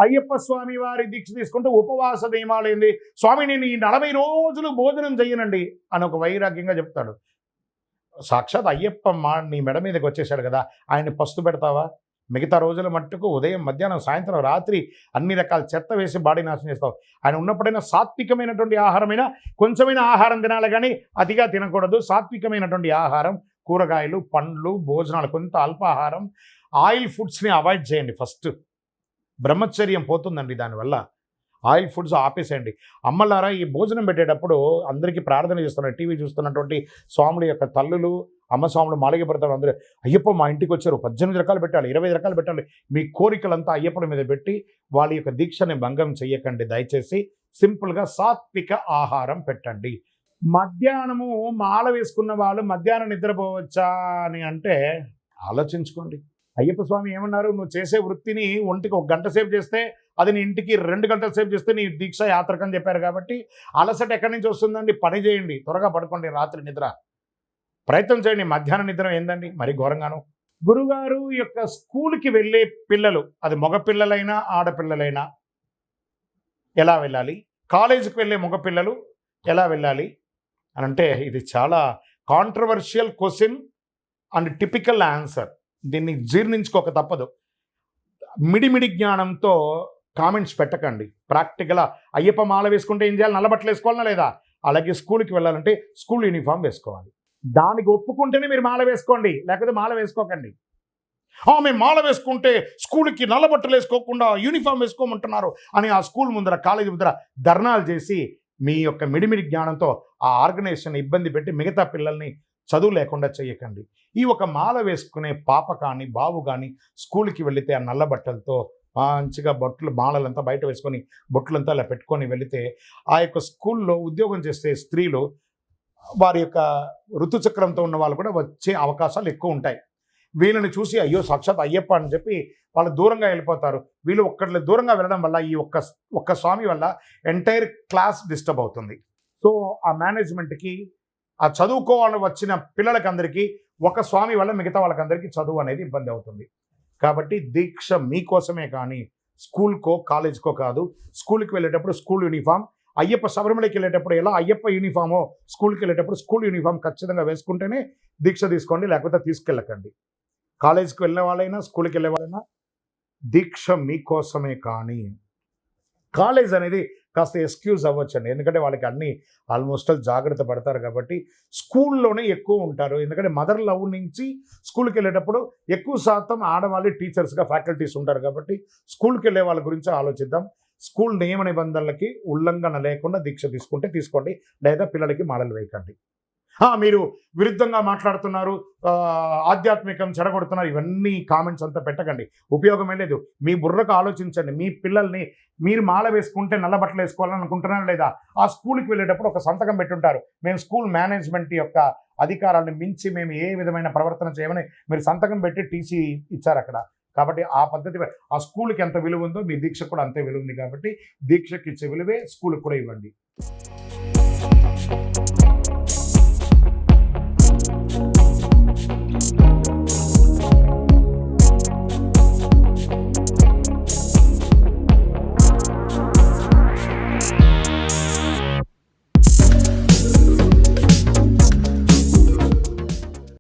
అయ్యప్ప స్వామి వారి దీక్ష తీసుకుంటే ఉపవాస నియమాలు ఏంది, స్వామి నేను ఈ 40 రోజులు భోజనం చెయ్యనండి అని ఒక వైరాగ్యంగా చెప్తాడు. సాక్షాత్ అయ్యప్ప నీ మెడ మీదకి వచ్చేసాడు కదా, ఆయన్ని పస్తు పెడతావా? మిగతా రోజుల మట్టుకు ఉదయం, మధ్యాహ్నం, సాయంత్రం, రాత్రి అన్ని రకాల చెత్త వేసి బాడీ నాశనం చేస్తావు. ఆయన ఉన్నప్పుడైనా సాత్వికమైనటువంటి ఆహారమైనా కొంచెమైన ఆహారం తినాలి, కానీ అతిగా తినకూడదు. సాత్వికమైనటువంటి ఆహారం, కూరగాయలు, పండ్లు, భోజనాలు, కొంత అల్పాహారం, ఆయిల్ ఫుడ్స్ని అవాయిడ్ చేయండి. ఫస్ట్ బ్రహ్మచర్యం పోతుందండి దానివల్ల. ఆయిల్ ఫుడ్స్ ఆపేసేయండి. అమ్మలారా, ఈ భోజనం పెట్టేటప్పుడు అందరికీ ప్రార్థన చేస్తున్నారు, టీవీ చూస్తున్నటువంటి స్వాముల యొక్క తల్లులు, అమ్మ స్వాములు, మాలిక పడతారు అందరూ. అయ్యప్ప మా ఇంటికి వచ్చారు, 18 రకాలు పెట్టాలి, 20 రకాలు పెట్టాలి. మీ కోరికలంతా అయ్యప్పల మీద పెట్టి వాళ్ళ యొక్క దీక్షని భంగం చెయ్యకండి. దయచేసి సింపుల్గా సాత్విక ఆహారం పెట్టండి. మధ్యాహ్నము మాల వేసుకున్న వాళ్ళు మధ్యాహ్నం నిద్రపోవచ్చా అని అంటే ఆలోచించుకోండి. అయ్యప్ప స్వామి ఏమన్నారు, నువ్వు చేసే వృత్తిని ఒంటికి 1 గంట సేపు చేస్తే అది నీ ఇంటికి 2 గంటల సేపు చేస్తే నీ దీక్ష యాత్రకని చెప్పారు. కాబట్టి అలసట ఎక్కడి నుంచి వస్తుందండి? పని చేయండి, త్వరగా పడుకోండి, రాత్రి నిద్ర ప్రయత్నం చేయండి. మధ్యాహ్నం నిద్ర ఏందండి మరి ఘోరంగాను. గురుగారు యొక్క స్కూల్కి వెళ్ళే పిల్లలు, అది మగ పిల్లలైనా ఆడపిల్లలైనా ఎలా వెళ్ళాలి, కాలేజీకి వెళ్ళే మగ పిల్లలు ఎలా వెళ్ళాలి అని అంటే, ఇది చాలా controversial question and typical answer. దీన్ని జీర్ణించుకోక తప్పదు. మిడిమిడి జ్ఞానంతో కామెంట్స్ పెట్టకండి. ప్రాక్టికల్గా అయ్యప్ప మాల వేసుకుంటే ఏం చేయాలి, నల్లబట్టలు వేసుకోవాలన్నా లేదా? అలాగే స్కూల్కి వెళ్ళాలంటే స్కూల్ యూనిఫామ్ వేసుకోవాలి. దానికి ఒప్పుకుంటేనే మీరు మాల వేసుకోండి, లేకపోతే మాల వేసుకోకండి. మేము మాల వేసుకుంటే స్కూల్కి నల్లబట్టలు వేసుకోకుండా యూనిఫామ్ వేసుకోమంటున్నారు అని ఆ స్కూల్ ముందర, కాలేజీ ముందర ధర్నాలు చేసి మీ యొక్క మిడిమిడి జ్ఞానంతో ఆ ఆర్గనైజేషన్ ఇబ్బంది పెట్టి మిగతా పిల్లల్ని చదువు లేకుండా చేయకండి. ఈ ఒక మాల వేసుకునే పాప కానీ బాబు కానీ స్కూల్కి వెళితే ఆ నల్ల బట్టలతో మంచిగా మాలలంతా బయట వేసుకొని బొట్లంతా అలా పెట్టుకొని వెళితే ఆ యొక్క స్కూల్లో ఉద్యోగం చేసే స్త్రీలు, వారి యొక్క ఋతుచక్రంతో ఉన్న వాళ్ళు కూడా వచ్చే అవకాశాలు ఎక్కువ ఉంటాయి. వీళ్ళని చూసి అయ్యో సాక్షాత్ అయ్యప్ప అని చెప్పి వాళ్ళు దూరంగా వెళ్ళిపోతారు. వీళ్ళు ఒక్కళ్ళు దూరంగా వెళ్ళడం వల్ల ఈ ఒక్క స్వామి వల్ల ఎంటైర్ క్లాస్ డిస్టర్బ్ అవుతుంది. సో ఆ మేనేజ్మెంట్కి, ఆ చదువుకోవాలని వచ్చిన పిల్లలకందరికీ ఒక స్వామి వల్ల మిగతా వాళ్ళకందరికీ చదువు అనేది ఇబ్బంది అవుతుంది. కాబట్టి దీక్ష మీకోసమే కానీ స్కూల్కో కాలేజ్కో కాదు. స్కూల్కి వెళ్ళేటప్పుడు స్కూల్ యూనిఫామ్, అయ్యప్ప శబరిమలకి వెళ్ళేటప్పుడు ఎలా అయ్యప్ప యూనిఫామో స్కూల్కి వెళ్ళేటప్పుడు స్కూల్ యూనిఫామ్ ఖచ్చితంగా వేసుకుంటేనే దీక్ష తీసుకోండి, లేకపోతే తీసుకెళ్ళకండి. కాలేజ్కి వెళ్ళే వాళ్ళైనా స్కూల్కి వెళ్ళే వాళ్ళైనా దీక్ష మీకోసమే కానీ. కాలేజ్ అనేది కాస్త ఎక్స్క్యూజ్ అవ్వచ్చండి, ఎందుకంటే వాళ్ళకి అన్నీ ఆల్మోస్ట్ జాగ్రత్త పడతారు కాబట్టి స్కూల్లోనే ఎక్కువ ఉంటారు. ఎందుకంటే మదర్ లవ్ నుంచి స్కూల్కి వెళ్ళేటప్పుడు ఎక్కువ శాతం ఆడవాళ్ళు టీచర్స్గా, ఫ్యాకల్టీస్ ఉంటారు. కాబట్టి స్కూల్కి వెళ్ళే వాళ్ళ గురించి ఆలోచిద్దాం. స్కూల్ నియమ నిబంధనలకి ఉల్లంఘన లేకుండా దీక్ష తీసుకుంటే తీసుకోండి, లేదా పిల్లలకి మాలలు వేయకండి. మీరు విరుద్ధంగా మాట్లాడుతున్నారు, ఆధ్యాత్మికం చెడగొడుతున్నారు, ఇవన్నీ కామెంట్స్ అంతా పెట్టకండి, ఉపయోగమే లేదు. మీ బుర్రకు ఆలోచించండి. మీ పిల్లల్ని మీరు మాల వేసుకుంటే నల్ల బట్టలు వేసుకోవాలని అనుకుంటున్నారా లేదా? ఆ స్కూల్కి వెళ్ళేటప్పుడు ఒక సంతకం పెట్టుంటారు, మేము స్కూల్ మేనేజ్మెంట్ యొక్క అధికారాన్ని మించి మేము ఏ విధమైన ప్రవర్తన చేయమని మీరు సంతకం పెట్టి టీసీ ఇచ్చారు అక్కడ. కాబట్టి ఆ పద్ధతి, ఆ స్కూల్కి ఎంత విలువ ఉందో మీ దీక్షకు కూడా అంతే విలువ ఉంది. కాబట్టి దీక్షకి ఇచ్చే విలువే స్కూల్కి కూడా ఇవ్వండి.